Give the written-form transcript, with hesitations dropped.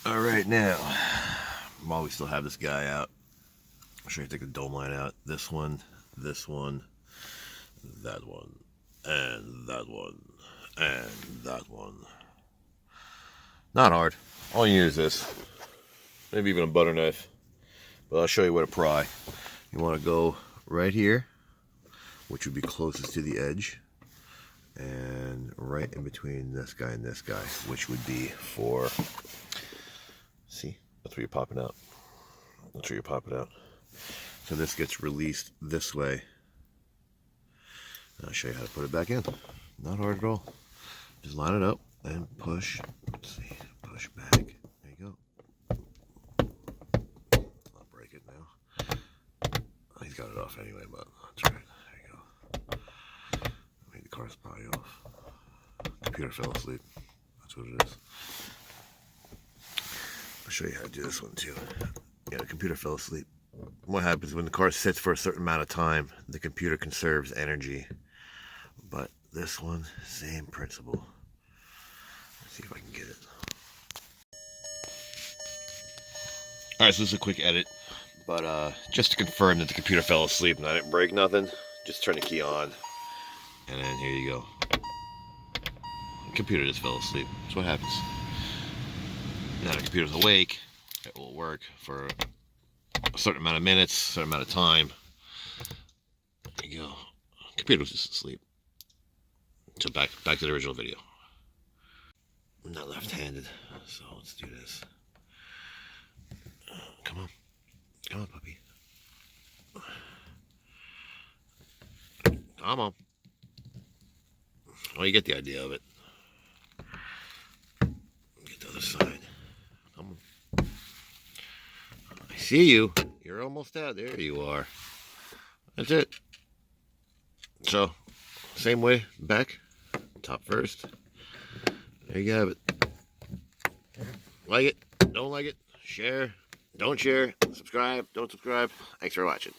All right, now, while we still have this guy out, I'm sure you take the dome line out. This one, that one, and that one, and that one. Not hard. All you need is this. Maybe even a butter knife. But I'll show you where to pry. You want to go right here, which would be closest to the edge, and right in between this guy and this guy, which would be for, see, that's where you're popping out. That's where you're popping out. So this gets released this way. I'll show you how to put it back in. Not hard at all. Just line it up and push. Let's see, push back. There you go. I'll break it now. He's got it off anyway, but that's right. There you go. Made the car's probably off. Computer fell asleep. That's what it is. I'll show you how to do this one too. Yeah, the computer fell asleep. What happens when the car sits for a certain amount of time, the computer conserves energy. But this one, same principle. Let's see if I can get it. Alright, so this is a quick edit. But just to confirm that the computer fell asleep and I didn't break nothing, just turn the key on. And then here you go. The computer just fell asleep. That's what happens. Now the computer's awake, it will work for a certain amount of minutes, a certain amount of time. There you go. The computer was just asleep. So back to the original video. I'm not left-handed, so let's do this. Come on. Come on, puppy. Come on. Well, you get the idea of it. Get the other side. Come on. I see you. You're almost out. There you are. That's it. So, same way, back, top first. There you have it. Like it, don't like it, share, don't share, subscribe, don't subscribe. Thanks for watching.